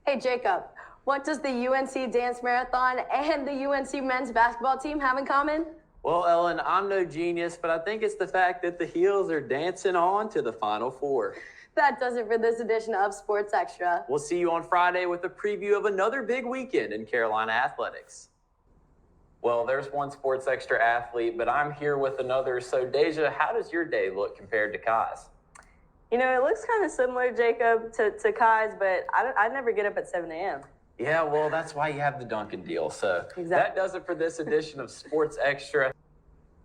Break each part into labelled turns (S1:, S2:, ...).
S1: Hey, Jacob, what does the UNC Dance Marathon and the UNC men's basketball team have in common?
S2: Well, Ellen, I'm no genius, but I think it's the fact that the Heels are dancing on to the Final Four.
S1: That does it for this edition of Sports Extra.
S2: We'll see you on Friday with a preview of another big weekend in Carolina athletics. Well, there's one Sports Extra athlete, but I'm here with another. So, Deja, how does your day look compared to Kai's?
S3: You know, it looks kind of similar, Jacob, to Kai's, but I never get up at 7 a.m.
S2: Yeah, well, that's why you have the Dunkin' deal. So That does it for this edition of Sports Extra.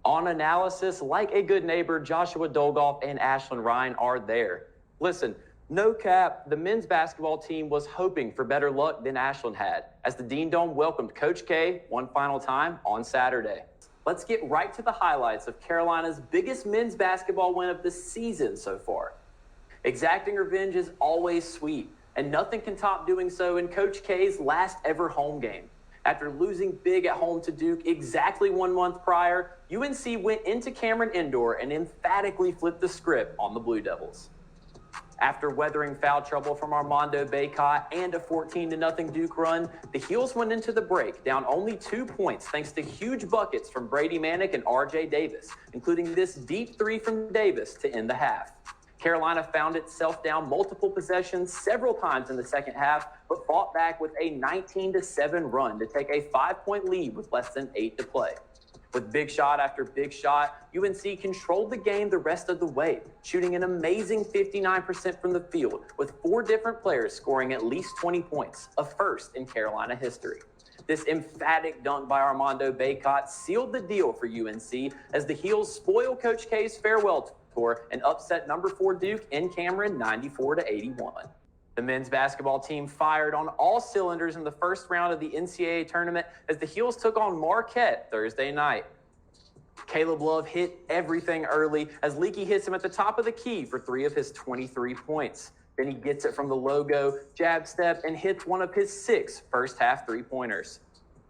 S2: On analysis, like a good neighbor, Joshua Dolgoff and Ashlyn Ryan are there. Listen, no cap, the men's basketball team was hoping for better luck than Ashlyn had, as the Dean Dome welcomed Coach K one final time on Saturday. Let's get right to the highlights of Carolina's biggest men's basketball win of the season so far. Exacting revenge is always sweet, and nothing can top doing so in Coach K's last ever home game. After losing big at home to Duke exactly 1 month prior, UNC went into Cameron Indoor and emphatically flipped the script on the Blue Devils. After weathering foul trouble from Armando Bacot and a 14-0 Duke run, the Heels went into the break down only 2 points thanks to huge buckets from Brady Manick and RJ Davis, including this deep three from Davis to end the half. Carolina found itself down multiple possessions several times in the second half, but fought back with a 19-7 run to take a 5-point lead with less than 8 to play. With big shot after big shot, UNC controlled the game the rest of the way, shooting an amazing 59% from the field, with 4 different players scoring at least 20 points, a first in Carolina history. This emphatic dunk by Armando Bacot sealed the deal for UNC as the Heels spoil Coach K's farewell tour and upset number 4 Duke in Cameron 94-81. The men's basketball team fired on all cylinders in the first round of the NCAA tournament as the Heels took on Marquette Thursday night. Caleb Love hit everything early as Leaky hits him at the top of the key for 3 of his 23 points. Then he gets it from the logo, jab step, and hits one of his 6 first-half three-pointers.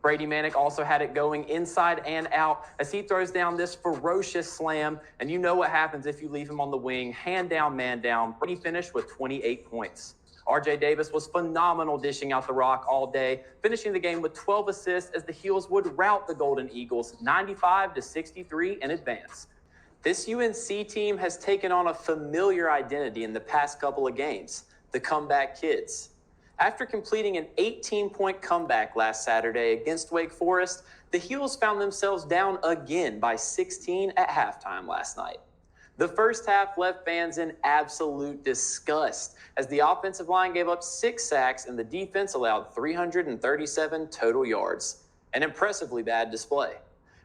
S2: Brady Manick also had it going inside and out as he throws down this ferocious slam, and you know what happens if you leave him on the wing, hand down, man down. Brady finished with 28 points. RJ Davis was phenomenal dishing out the rock all day, finishing the game with 12 assists as the Heels would rout the Golden Eagles 95-63 in advance. This UNC team has taken on a familiar identity in the past couple of games, the comeback kids. After completing an 18-point comeback last Saturday against Wake Forest, the Heels found themselves down again by 16 at halftime last night. The first half left fans in absolute disgust as the offensive line gave up 6 sacks and the defense allowed 337 total yards. An impressively bad display.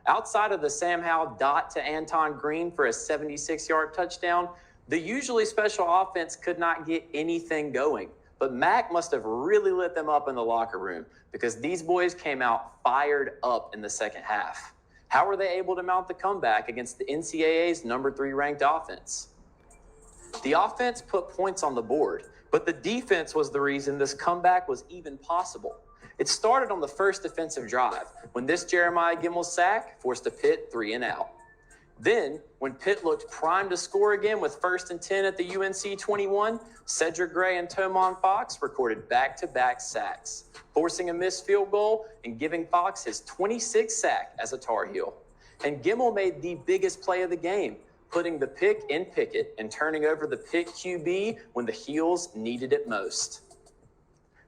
S2: Outside of the Sam Howell dot to Anton Green for a 76-yard touchdown, the usually special offense could not get anything going. But Mac must have really lit them up in the locker room because these boys came out fired up in the second half. How were they able to mount the comeback against the NCAA's number 3 ranked offense? The offense put points on the board, but the defense was the reason this comeback was even possible. It started on the first defensive drive when this Jeremiah Gimmel sack forced a Pitt 3-and-out. Then, when Pitt looked primed to score again with 1st and 10 at the UNC 21, Cedric Gray and Tomon Fox recorded back-to-back sacks, forcing a missed field goal and giving Fox his 26th sack as a Tar Heel. And Gimmel made the biggest play of the game, putting the pick in Pickett and turning over the Pitt QB when the Heels needed it most.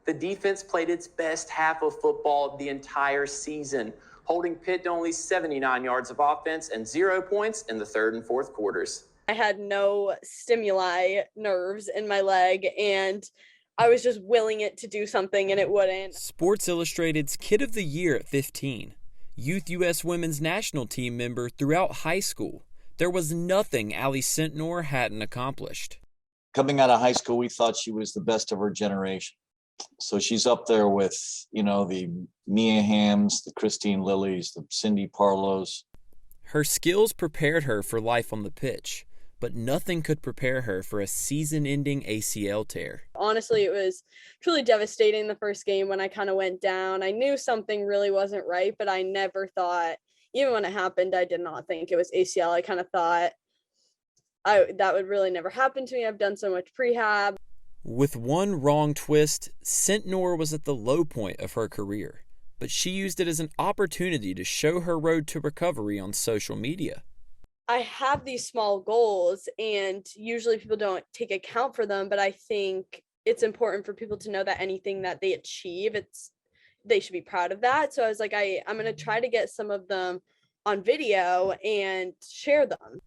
S2: The defense played its best half of football of the entire season, holding Pitt to only 79 yards of offense and 0 points in the 3rd and 4th quarters.
S3: I had no stimuli nerves in my leg, and I was just willing it to do something, and it wouldn't.
S4: Sports Illustrated's Kid of the Year at 15. Youth U.S. Women's National Team member throughout high school. There was nothing Allie Sentnor hadn't accomplished.
S5: Coming out of high school, we thought she was the best of her generation. So she's up there with, the Mia Hams, the Christine Lillies, the Cindy Parlos.
S4: Her skills prepared her for life on the pitch, but nothing could prepare her for a season-ending ACL tear.
S3: Honestly, it was truly devastating the first game when I kind of went down. I knew something really wasn't right, but I never thought, even when it happened, I did not think it was ACL. I kind of thought that would really never happen to me. I've done so much prehab.
S4: With one wrong twist, Centnor was at the low point of her career, but she used it as an opportunity to show her road to recovery on social media.
S3: I have these small goals, and usually people don't take account for them, but I think it's important for people to know that anything that they achieve, they should be proud of that. So I was like, I'm going to try to get some of them on video and share them.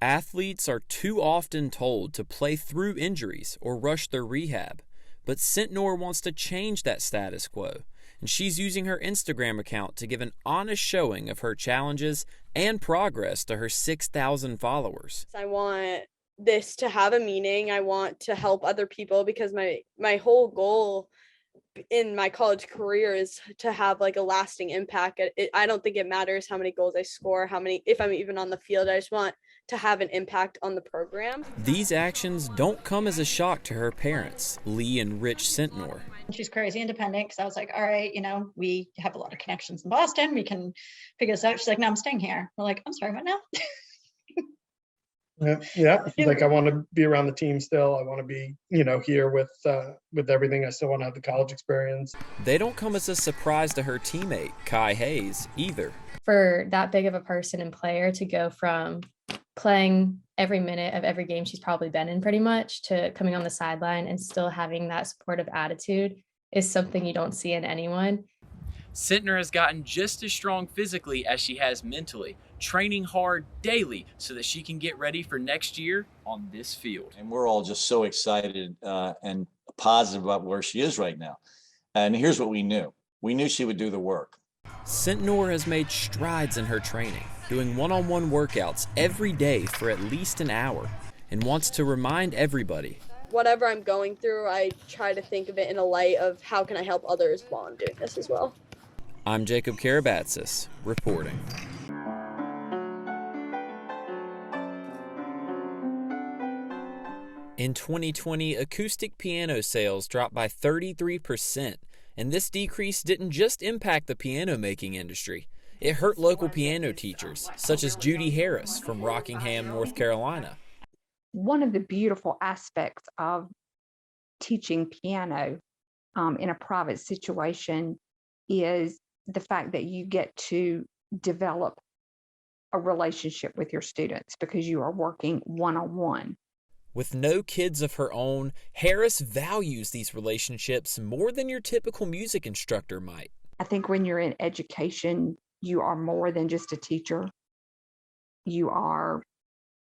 S4: Athletes are too often told to play through injuries or rush their rehab, but Centnor wants to change that status quo, and she's using her Instagram account to give an honest showing of her challenges and progress to her 6,000 followers.
S3: I want this to have a meaning. I want to help other people, because my whole goal in my college career is to have like a lasting impact. I don't think it matters how many goals I score, if I'm even on the field. I just want to have an impact on the program.
S4: These actions don't come as a shock to her parents, Lee and Rich Centnor.
S6: She's crazy independent, because I was like, all right, we have a lot of connections in Boston. We can figure this out. She's like, no, I'm staying here. We're like, I'm sorry, what now?
S7: Yeah. She's like, I want to be around the team still. I want to be, here with everything. I still want to have the college experience.
S4: They don't come as a surprise to her teammate, Kai Hayes, either.
S8: For that big of a person and player to go from playing every minute of every game she's probably been in pretty much to coming on the sideline and still having that supportive attitude is something you don't see in anyone.
S4: Centnor has gotten just as strong physically as she has mentally, training hard daily so that she can get ready for next year on this field.
S5: And we're all just so excited and positive about where she is right now. And here's what we knew. We knew she would do the work.
S4: Centnor has made strides in her training, doing one-on-one workouts every day for at least an hour, and wants to remind everybody.
S3: Whatever I'm going through, I try to think of it in a light of how can I help others while I'm doing this as well.
S4: I'm Jacob Karabatsos, reporting. In 2020, acoustic piano sales dropped by 33%, and this decrease didn't just impact the piano-making industry. It hurt local piano teachers, such as Judy Harris from Rockingham, North Carolina.
S9: One of the beautiful aspects of teaching piano in a private situation is the fact that you get to develop a relationship with your students because you are working one-on-one.
S4: With no kids of her own, Harris values these relationships more than your typical music instructor might.
S9: I think when you're in education, you are more than just a teacher. You are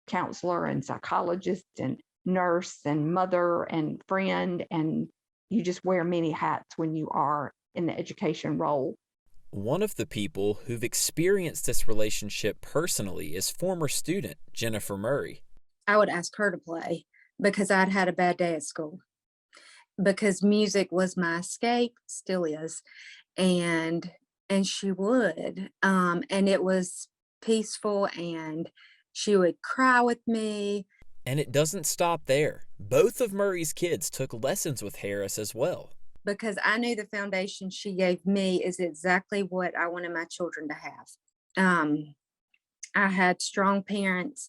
S9: counselor and psychologist and nurse and mother and friend, and you just wear many hats when you are in the education role.
S4: One of the people who've experienced this relationship personally is former student Jennifer Murray.
S10: I would ask her to play because I'd had a bad day at school, because music was my escape, still is, and she would, and it was peaceful, and she would cry with me.
S4: And it doesn't stop there. Both of Murray's kids took lessons with Harris as well.
S10: Because I knew the foundation she gave me is exactly what I wanted my children to have. I had strong parents,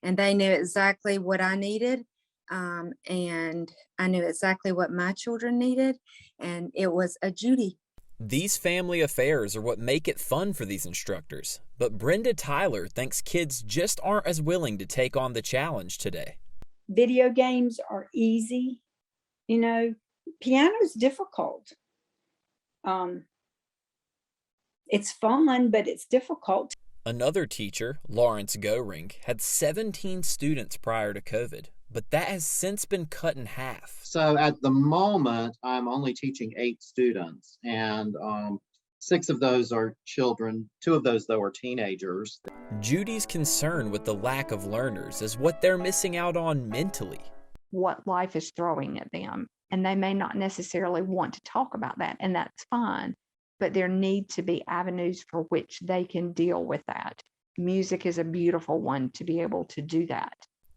S10: and they knew exactly what I needed, and I knew exactly what my children needed, and it was a Judy.
S4: These family affairs are what make it fun for these instructors, but Brenda Tyler thinks kids just aren't as willing to take on the challenge today.
S11: Video games are easy, piano is difficult. It's fun, but it's difficult.
S4: Another teacher, Lawrence Goring, had 17 students prior to COVID, but that has since been cut in half.
S12: So at the moment, I'm only teaching 8 students, and 6 of those are children. 2 of those, though, are teenagers.
S4: Judy's concern with the lack of learners is what they're missing out on mentally.
S9: What life is throwing at them, and they may not necessarily want to talk about that, and that's fine. But there need to be avenues for which they can deal with that. Music is a beautiful one to be able to do that.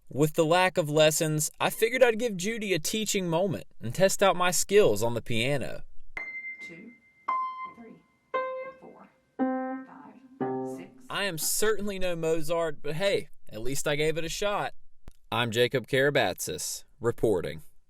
S4: With the lack of lessons, I figured I'd give Judy a teaching moment and test out my skills on the piano.
S9: 2, 3, 4, 5, 6.
S4: I am certainly no Mozart, but hey, at least I gave it a shot. I'm Jacob Karabatsos, reporting.